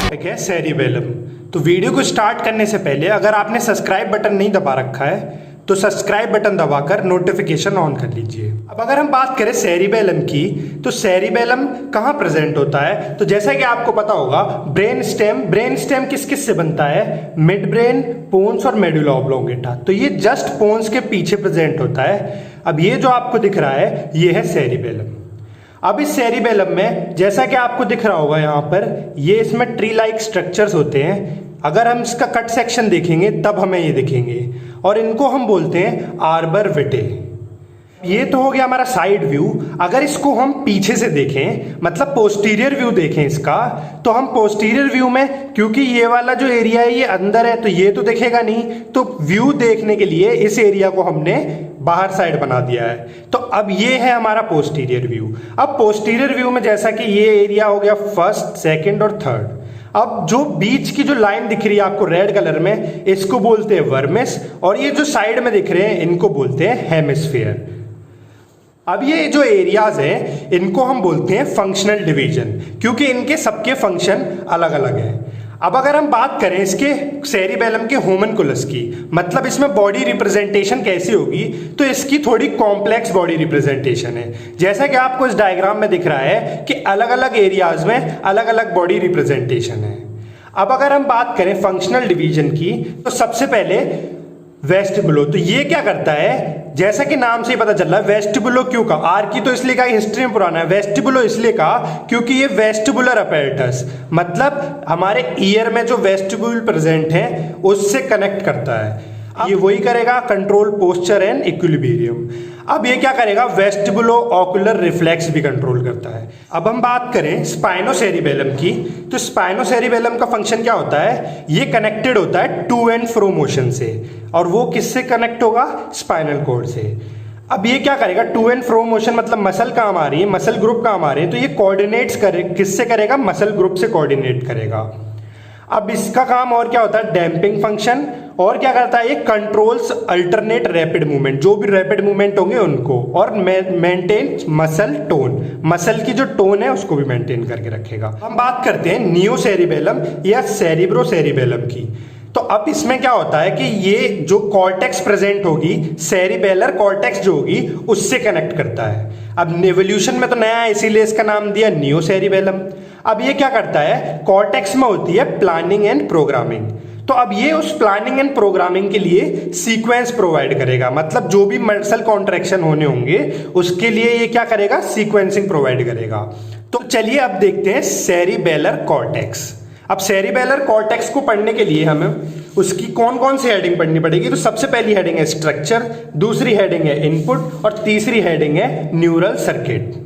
Topic है cerebellum. तो video को स्टार्ट करने से पहले अगर आपने सब्सक्राइब बटन नहीं दबा रखा है तो सब्सक्राइब बटन दबाकर नोटिफिकेशन ऑन कर लीजिए। अब अगर हम बात करें सेरिबेलम की, तो सेरिबेलम कहाँ प्रेजेंट होता है? तो जैसा कि आपको पता होगा, ब्रेन स्टेम किस किस से बनता है? मिड ब्रेन, पोन्स और मेडुला ऑब्लोंगेटा। तो ये जस्ट पोन्स के पीछे प्रेजेंट होता है। अब ये जो आपको दिख रहा है ये है सेरिबेलम। अब इस सेरिबेलम में जैसा कि आपको दिख रहा होगा यहाँ पर, ये इसमें ट्री लाइक स्ट्रक्चर्स होते हैं। अगर हम इसका कट सेक्शन देखेंगे तब हमें ये दिखेंगे और इनको हम बोलते हैं आर्बर विटे। ये तो हो गया हमारा साइड व्यू। अगर इसको हम पीछे से देखें, मतलब पोस्टीरियर व्यू देखें इसका, तो हम पोस्टीरियर व्यू में, क्योंकि ये वाला जो एरिया है ये अंदर है तो ये तो दिखेगा नहीं, तो व्यू देखने के लिए इस एरिया को हमने बाहर साइड बना दिया है। तो अब ये है हमारा पोस्टीरियर व्यू। अब पोस्टीरियर व्यू में जैसा कि ये एरिया हो गया फर्स्ट, सेकंड और थर्ड। अब जो बीच की जो लाइन दिख रही है आपको रेड कलर में, इसको बोलते हैं वर्मिस, और ये जो साइड में दिख रहे हैं इनको बोलते हैं हेमिस्फीयर। अब ये जो एरियाज हैं इनको हम बोलते हैं फंक्शनल डिवीजन, क्योंकि इनके सबके फंक्शन अलग अलग हैं। अब अगर हम बात करें इसके सेरिबेलम के होमनकुलस की, मतलब इसमें बॉडी रिप्रेजेंटेशन कैसी होगी, तो इसकी थोड़ी कॉम्प्लेक्स बॉडी रिप्रेजेंटेशन है। जैसा कि आपको इस डायग्राम में दिख रहा है कि अलग अलग एरियाज में अलग अलग बॉडी रिप्रेजेंटेशन है। अब अगर हम बात करें फंक्शनल डिवीजन की, तो सबसे पहले वेस्टिबुलो। तो ये क्या करता है, जैसा कि नाम से ही पता चल रहा है, वेस्टिबुलो क्यों का? आर की तो इसलिए का हिस्ट्री में पुराना है, वेस्टिबुलो इसलिए का क्योंकि ये वेस्टिबुलर अपैरेटस, मतलब हमारे ईयर में जो वेस्टिब्यूल प्रेजेंट है उससे कनेक्ट करता है। ये वही करेगा कंट्रोल पोस्चर एंड इक्विलिब्रियम। अब ये क्या करेगा, वेस्टिबुलो ऑकुलर रिफ्लेक्स भी कंट्रोल करता है। अब हम बात करें स्पाइनोसेरिबेलम की, तो स्पाइनोसेरिबेलम का फंक्शन क्या होता है? ये कनेक्टेड होता है टू एंड फ्रो मोशन से, और वो किससे कनेक्ट होगा? स्पाइनल कॉर्ड से। अब ये क्या करेगा, टू एंड फ्रो मोशन मतलब मसल काम आ रही है, मसल ग्रुप काम आ रहे हैं, तो ये कोऑर्डिनेट्स करे, किससे करेगा? मसल ग्रुप से कोऑर्डिनेट करेगा। अब इसका काम और क्या होता है? Damping function. और क्या करता है ये? कंट्रोल्स अल्टरनेट रैपिड मूवमेंट, जो भी रैपिड मूवमेंट होंगे उनको, और मेंटेन मसल टोन, मसल की जो टोन है उसको भी मेंटेन करके रखेगा। हम बात करते हैं नियोसेरिबेलम या सेरिब्रोसेरिबेलम की। तो अब इसमें क्या होता है कि ये जो कॉर्टेक्स प्रेजेंट होगी, सेरिबेलर कॉर्टेक्स जो होगी उससे कनेक्ट करता है। अब एवोल्यूशन में तो नया है इसीलिए इसका नाम दिया नियोसेरिबेलम। अब ये क्या करता है, कॉर्टेक्स में होती है प्लानिंग एंड प्रोग्रामिंग। तो अब ये उस प्लानिंग एंड प्रोग्रामिंग के लिए सीक्वेंस प्रोवाइड करेगा, मतलब जो भी मसल कॉन्ट्रैक्शन होने होंगे उसके लिए ये क्या करेगा? सीक्वेंसिंग प्रोवाइड करेगा। तो चलिए अब देखते हैं सेरिबेलर कॉर्टेक्स। अब सेरिबेलर कॉर्टेक्स को पढ़ने के लिए हमें उसकी कौन कौन सी हेडिंग पढ़नी पड़ेगी? तो सबसे पहली हेडिंग है स्ट्रक्चर, दूसरी हेडिंग है इनपुट, और तीसरी हेडिंग है न्यूरल सर्किट।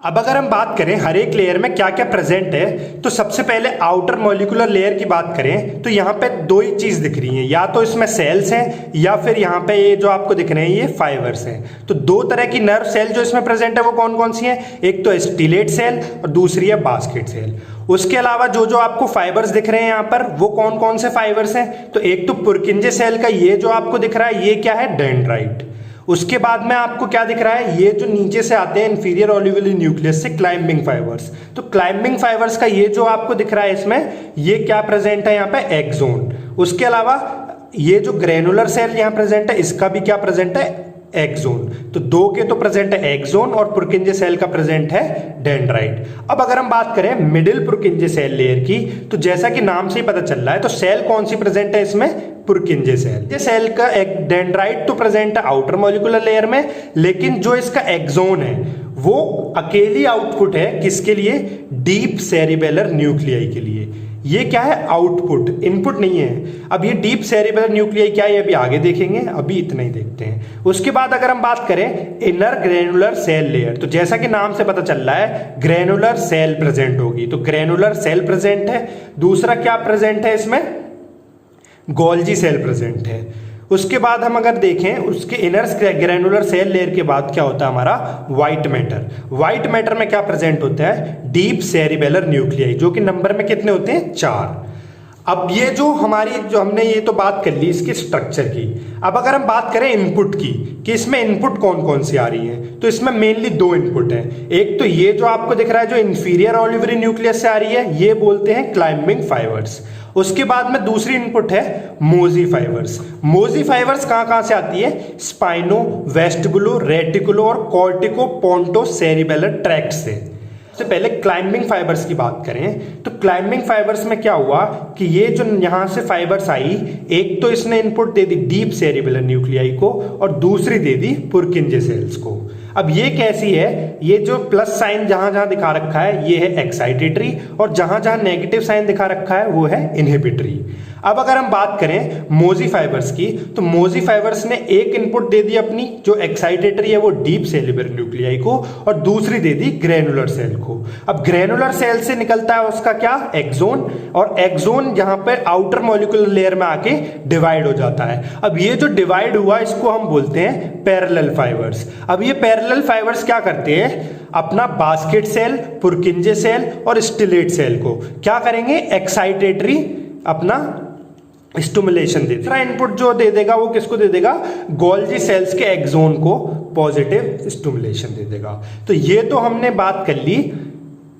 अब अगर हम बात करें हर एक लेयर में क्या क्या प्रेजेंट है, तो सबसे पहले आउटर मॉलिक्यूलर लेयर की बात करें तो यहाँ पे दो ही चीज दिख रही हैं, या तो इसमें सेल्स हैं या फिर यहाँ पे ये जो आपको दिख रहे हैं ये फाइबर्स हैं। तो दो तरह की नर्व सेल जो इसमें प्रेजेंट है वो कौन कौन सी हैं? एक तो स्टिलेट सेल और दूसरी है बास्केट सेल। उसके अलावा जो जो आपको फाइबर्स दिख रहे हैं यहाँ पर, वो कौन कौन से फाइबर्स हैं? तो एक तो पुरकिंजे सेल का ये जो आपको दिख रहा है ये क्या है? डेंड्राइट। उसके बाद में आपको क्या दिख रहा है? ये जो नीचे से आते हैं इंफीरियर ऑलिविली न्यूक्लियस से क्लाइंबिंग फाइबर्स। तो क्लाइंबिंग फाइबर्स का ये जो आपको दिख रहा है इसमें, ये क्या प्रेजेंट है यहाँ पे? एक्सोन। उसके अलावा ये जो ग्रेनुलर सेल यहाँ प्रेजेंट है इसका भी क्या प्रेजेंट है? एक्सोन। तो दो के तो प्रेजेंट है एक्सोन, और पुरकिंजे सेल का प्रेजेंट है डेंड्राइट। अब अगर हम बात करें मिडिल पुरकिंजे सेल लेयर की, तो जैसा कि नाम से ही पता चल रहा है, तो सेल कौन सी प्रेजेंट है इसमें? पुरकिंजे सेल। ये सेल का एक डेंड्राइट तो प्रेजेंट है आउटर मॉलिक्यूलर लेयर में, लेकिन जो इसका एक्सोन है वो अकेली आउटपुट है किसके लिए? डीप सेरिबेलर न्यूक्लियाई के लिए। ये क्या है? आउटपुट, इनपुट नहीं है। अब ये डीप सेरिबेलर न्यूक्लियाई क्या है अभी आगे देखेंगे, अभी इतना ही देखते हैं। उसके बाद अगर हम बात करें इनर ग्रेनुलर सेल लेयर, तो जैसा कि नाम से पता चल रहा है ग्रेनुलर सेल प्रेजेंट होगी, तो ग्रेनुलर सेल प्रेजेंट है। दूसरा क्या प्रेजेंट है इसमें? गोल्जी सेल प्रेजेंट है। उसके बाद हम अगर देखें उसके इनर ग्रेनुलर सेल लेयर के बाद क्या होता है हमारा? White matter. व्हाइट मैटर में क्या प्रेजेंट होता है? डीप सेरिबेलर न्यूक्लियाई, जो कि नंबर में कितने होते हैं? 4। अब ये जो हमने ये तो बात कर ली इसके स्ट्रक्चर की। अब अगर हम बात करें इनपुट की कि इसमें इनपुट कौन कौन सी आ रही हैं, तो इसमें मेनली दो इनपुट हैं। एक तो ये जो आपको दिख रहा है जो इंफीरियर ऑलिवरी न्यूक्लियस से आ रही है, ये बोलते हैं क्लाइंबिंग फाइबर्स। उसके बाद में दूसरी इनपुट है मोजी फाइबर्स। मोजी फाइबर्स कहां से आती है? स्पाइनो, वेस्टिबुलो, रेटिकुलो और कॉर्टिको पोंटो सेरिबेलर ट्रैक्ट से। सबसे पहले क्लाइंबिंग फाइबर्स की बात करें तो क्लाइंबिंग फाइबर्स में क्या हुआ कि ये जो यहां से फाइबर्स आई, एक तो इसने इनपुट दे दी डीप सेरिबेलर न्यूक्लियाई को और दूसरी दे दी पुरकिंजे सेल्स को। अब ये कैसी है? ये जो प्लस साइन जहां जहां दिखा रखा है ये है एक्साइटेटरी और जहां जहां नेगेटिव साइन दिखा रखा है वो है इनहिबिटरी। अब अगर हम बात करें मोजी फाइबर्स की तो मोजी फाइबर्स ने एक इनपुट दे दी अपनी जो एक्साइटेटरी है वो डीप सेरिबेलर न्यूक्लियाई को और दूसरी दे दी ग्रेनुलर सेल को। अब ग्रेनुलर सेल से निकलता है उसका क्या? एक्सोन, और एक्सोन यहां पर आउटर मॉलिक्यूलर लेयर में आके डिवाइड हो जाता है। अब ये जो डिवाइड हुआ इसको हम बोलते हैं पैरेलल फाइबर्स। अब ये पैरेलल फाइबर्स क्या करते हैं? अपना बास्केट सेल, पुरकिंजे सेल और स्टिलेट सेल को क्या करेंगे? एक्साइटेटरी अपना स्टिमुलेशन दे देगा। इनपुट जो दे देगा वो किसको दे देगा? गोल्जी सेल्स के एक्सोन को पॉजिटिव स्टिमुलेशन दे देगा। तो ये तो हमने बात कर ली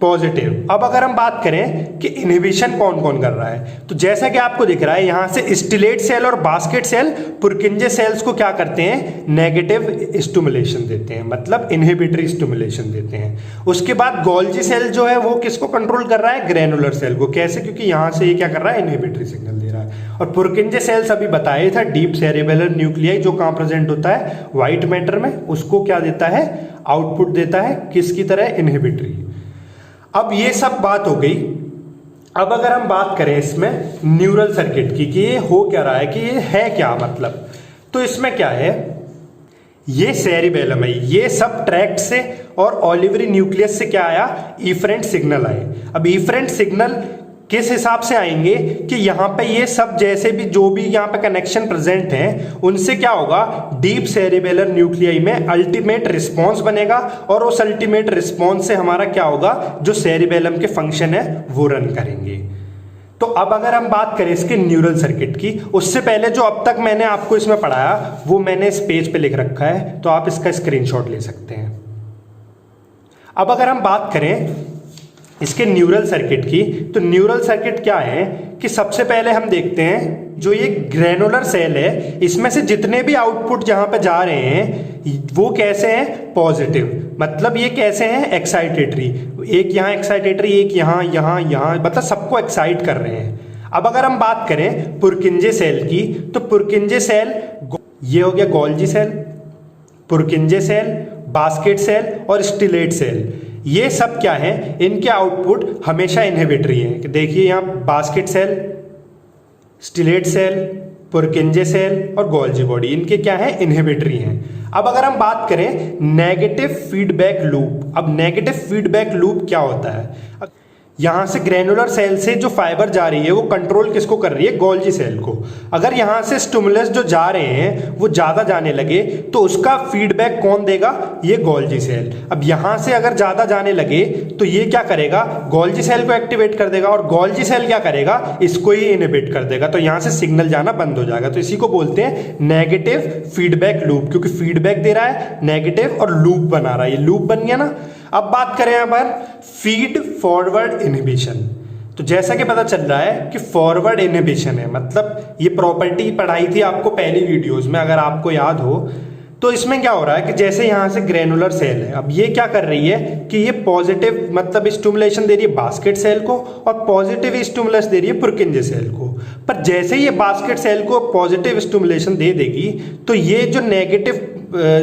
पॉजिटिव। अब अगर हम बात करें कि इनहिबिशन कौन कौन कर रहा है, तो जैसा कि आपको दिख रहा है यहां से स्टिलेट सेल और बास्केट सेल पुरकिंजे सेल्स को क्या करते हैं? नेगेटिव स्टिमुलेशन देते हैं, मतलब इनहिबिटरी स्टिमुलेशन देते हैं। उसके बाद गोल्जी सेल जो है वो किसको कंट्रोल कर रहा है? ग्रेनुलर सेल को। कैसे? क्योंकि यहां से ये क्या कर रहा है? इनहिबिटरी सिग्नल दे रहा है। और पुरकिंजे सेल्स अभी बताया था डीप सेरिबेलर न्यूक्लियाई जो कहां प्रेजेंट होता है? व्हाइट मैटर में। उसको क्या देता है? आउटपुट देता है किसकी तरह? इनहिबिटरी। अब ये सब बात हो गई। अब अगर हम बात करें इसमें न्यूरल सर्किट की कि ये हो क्या रहा है, कि ये है क्या मतलब, तो इसमें क्या है? ये सेरिबेलम है, ये सब ट्रैक्ट से और ऑलिवरी न्यूक्लियस से क्या आया? इफरेंट सिग्नल आए। अब इफरेंट सिग्नल किस हिसाब से आएंगे कि यहां पे ये सब जैसे भी जो भी यहां पे कनेक्शन प्रेजेंट हैं उनसे क्या होगा? डीप सेरिबेलर न्यूक्लियाई में अल्टीमेट रिस्पांस बनेगा और उस अल्टीमेट रिस्पांस से हमारा क्या होगा? जो सेरिबेलम के फंक्शन है वो रन करेंगे। तो अब अगर हम बात करें इसके न्यूरल सर्किट की, उससे पहले जो अब तक मैंने आपको इसमें पढ़ाया वो मैंने इस पेज पे लिख रखा है, तो आप इसका स्क्रीनशॉट ले सकते हैं। अब अगर हम बात करें इसके न्यूरल सर्किट की, तो न्यूरल सर्किट क्या है कि सबसे पहले हम देखते हैं जो ये ग्रेनुलर सेल है इसमें से जितने भी आउटपुट जहां पे जा रहे हैं वो कैसे हैं? पॉजिटिव। मतलब ये कैसे हैं? एक्साइटेटरी। एक यहाँ एक्साइटेटरी, एक यहाँ यहाँ यहाँ, मतलब सबको एक्साइट कर रहे हैं। अब अगर हम बात करें पुरकिंजे सेल की, तो पुरकिंजे सेल ये हो गया Golgi cell, Purkinje cell, basket cell और स्टिलेट सेल। ये सब क्या है? इनके आउटपुट हमेशा इनहिबिटरी है। देखिए यहाँ basket cell, stellate cell, Purkinje cell और गोल्जी बॉडी, इनके क्या है? इनहिबिटरी हैं। अब अगर हम बात करें नेगेटिव फीडबैक लूप, अब नेगेटिव फीडबैक लूप क्या होता है? यहां से ग्रेनुलर सेल से जो फाइबर जा रही है वो कंट्रोल किसको कर रही है? गोल्जी सेल को। अगर यहां से स्टिमुलस जो जा रहे हैं वो ज्यादा जाने लगे तो उसका फीडबैक कौन देगा? ये गोल्जी सेल। अब यहां से अगर ज्यादा जाने लगे तो ये क्या करेगा? गोल्जी सेल को एक्टिवेट कर देगा और गोल्जी सेल क्या करेगा? इसको ही इनहिबिट कर देगा, तो यहां से सिग्नल जाना बंद हो जाएगा। तो इसी को बोलते हैं नेगेटिव फीडबैक लूप, क्योंकि फीडबैक दे रहा है नेगेटिव और लूप बना रहा है। ये लूप बन गया ना। अब बात करें अपन फीड फॉरवर्ड इनहिबिशन, तो जैसा कि पता चल रहा है कि फॉरवर्ड इनहिबिशन है, मतलब ये प्रॉपर्टी पढ़ाई थी आपको पहली वीडियोस में अगर आपको याद हो। तो इसमें क्या हो रहा है कि जैसे यहां से ग्रेनुलर सेल है, अब ये क्या कर रही है कि ये पॉजिटिव मतलब स्टिमुलेशन दे रही है बास्केट सेल को और पॉजिटिव स्टिमुलस दे रही है पुरकिंजे सेल को। पर जैसे ये बास्केट सेल को पॉजिटिव स्टिमुलेशन दे देगी तो ये जो नेगेटिव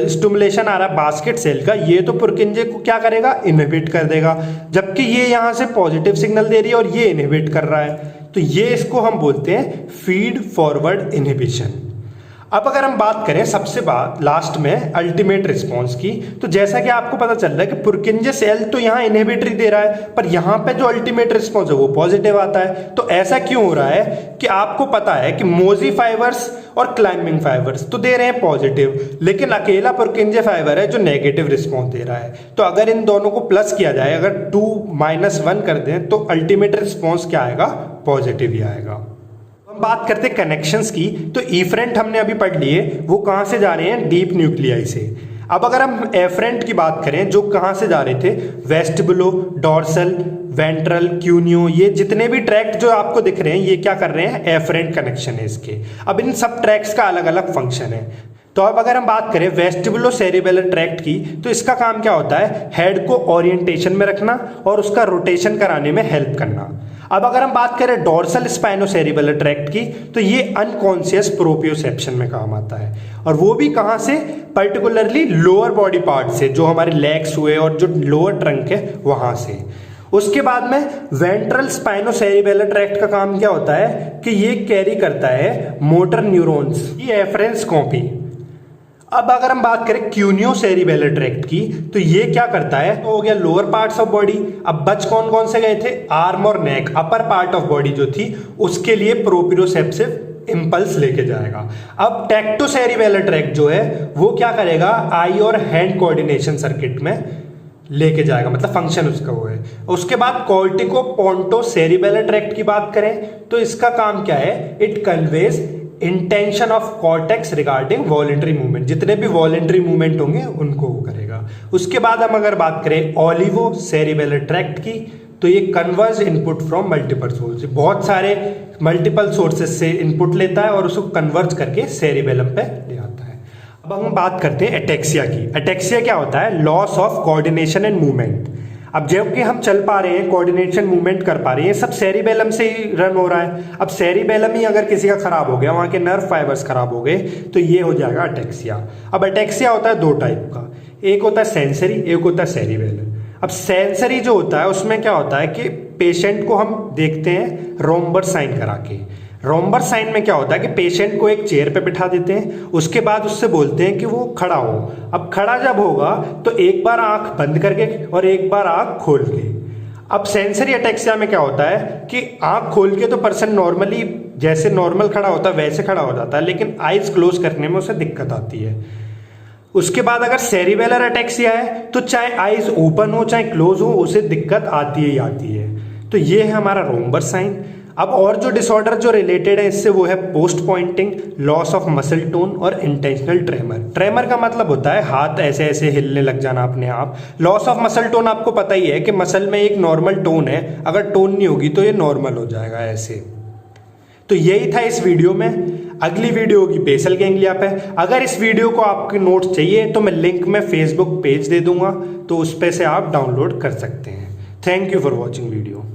स्टिमुलेशन आ रहा है बास्केट सेल का, ये तो पुरकिंजे को क्या करेगा? इनहिबिट कर देगा। जबकि ये यहां से पॉजिटिव सिग्नल दे रही है और ये इनहिबिट कर रहा है, तो ये इसको हम बोलते हैं फीड फॉरवर्ड इनहिबिशन। अब अगर हम बात करें सबसे लास्ट में अल्टीमेट रिस्पांस की, तो जैसा कि आपको पता चल रहा है कि पुरकिंजे सेल तो यहाँ इनहिबिटरी दे रहा है पर यहाँ पे जो अल्टीमेट रिस्पांस है वो पॉजिटिव आता है। तो ऐसा क्यों हो रहा है कि आपको पता है कि मोजी फाइबर्स और क्लाइंबिंग फाइबर्स तो दे रहे हैं पॉजिटिव, लेकिन अकेला पुरकिंजे फाइबर है जो नेगेटिव रिस्पांस दे रहा है। तो अगर इन दोनों को प्लस किया जाए, अगर 2 - 1 कर दें तो अल्टीमेट रिस्पांस क्या आएगा? पॉजिटिव ही आएगा। हम बात करते हैं कनेक्शंस की, तो इफरेंट हमने अभी पढ़ लिए, वो कहाँ से जा रहे हैं, डीप न्यूक्लियाई से। अब अगर हम एफरेंट की बात करें, जो कहाँ से जा रहे थे, वेस्टिबुलो, डॉर्सल, वेंट्रल, क्यूनियो, ये जितने भी ट्रैक्ट जो आपको दिख रहे हैं ये क्या कर रहे हैं, एफरेंट कनेक्शन है इसके। अब इन सब ट्रैक्ट्स का अलग अलग फंक्शन है। तो अब अगर हम बात करें वेस्टिबुलो सेरिबेलर ट्रैक्ट की, तो इसका काम क्या होता है, हेड को ओरिएंटेशन में रखना और उसका रोटेशन कराने में हेल्प करना। अब अगर हम बात करें डोर्सल स्पाइनोसेरिबेलर ट्रैक्ट की, तो ये अनकॉन्शियस प्रोप्रियोसेप्शन में काम आता है, और वो भी कहाँ से, पर्टिकुलरली लोअर बॉडी पार्ट से, जो हमारे लेग्स हुए और जो लोअर ट्रंक है वहां से। उसके बाद में वेंट्रल स्पाइनोसेरिबेलर ट्रैक्ट का काम क्या होता है कि ये कैरी करता है मोटर न्यूरॉन्स की एफरेंस कॉपी। अब अगर हम बात करें क्यूनियो सेरिबेलर ट्रैक्ट की, तो ये क्या करता है, तो हो गया लोअर पार्ट्स ऑफ बॉडी। अब बच कौन कौन से गए थे, आर्म और नेक, अपर पार्ट ऑफ बॉडी जो थी उसके लिए प्रोप्रियोसेप्टिव इंपल्स लेके जाएगा। अब टेक्टोसेरिबेलर ट्रैक्ट जो है वो क्या करेगा, आई और हैंड कोऑर्डिनेशन सर्किट में लेके जाएगा, मतलब फंक्शन उसका वो है। उसके बाद कॉर्टिको पोंटो सेरिबेलर ट्रैक्ट की बात करें, तो इसका काम क्या है, it conveys intention of cortex regarding voluntary movement, जितने भी वॉलेंटरी मूवमेंट होंगे उनको वो करेगा। उसके बाद हम अगर बात करें ओलिवो सेरिबेलर ट्रैक्ट की, तो ये converge input from multiple source, बहुत सारे मल्टीपल सोर्सेज से इनपुट लेता है और उसको कन्वर्ज करके सेरिबेलम पे ले आता है। अब हम बात करते हैं एटेक्सिया की। एटेक्सिया क्या होता है, loss of coordination and movement. अब जबकि हम चल पा रहे हैं, कोऑर्डिनेशन मूवमेंट कर पा रहे हैं, सब सेरिबेलम से ही रन हो रहा है। अब सेरिबेलम ही अगर किसी का खराब हो गया, वहां के नर्व फाइबर्स खराब हो गए, तो ये हो जाएगा अटेक्सिया। अब अटेक्सिया होता है दो टाइप का, एक होता है सेंसरी, एक होता है सेरिबेलर। अब सेंसरी जो होता है उसमें क्या होता है कि पेशेंट को हम देखते हैं रोम्बर साइन करा के। रोम्बर साइन में क्या होता है कि पेशेंट को एक चेयर पे बिठा देते हैं, उसके बाद उससे बोलते हैं कि वो खड़ा हो। अब खड़ा जब होगा तो एक बार आंख बंद करके और एक बार आंख खोल के। अब सेंसरी अटेक्सिया में क्या होता है कि आंख खोल के तो पर्सन नॉर्मली जैसे नॉर्मल खड़ा होता है वैसे खड़ा हो जाता है, लेकिन आइज क्लोज करने में उसे दिक्कत आती है। उसके बाद अगर सेरिबेलर अटेक्सिया है तो चाहे आइज ओपन हो चाहे क्लोज हो, उसे दिक्कत आती ही आती है। तो ये है हमारा रोम्बर साइन। अब और जो डिसऑर्डर जो रिलेटेड है इससे, वो है post pointing, loss of muscle tone और इंटेंशनल ट्रेमर। ट्रेमर का मतलब होता है हाथ ऐसे ऐसे हिलने लग जाना अपने आप। लॉस ऑफ मसल टोन आपको पता ही है कि मसल में एक नॉर्मल टोन है, अगर टोन नहीं होगी तो ये नॉर्मल हो जाएगा ऐसे। तो यही था इस वीडियो में। अगली वीडियो होगी बेसल गैंग्लिया पे। अगर इस वीडियो को आपके नोट्स चाहिए तो मैं लिंक में फेसबुक पेज दे दूंगा, तो उस पे से आप डाउनलोड कर सकते हैं। Thank you for watching video.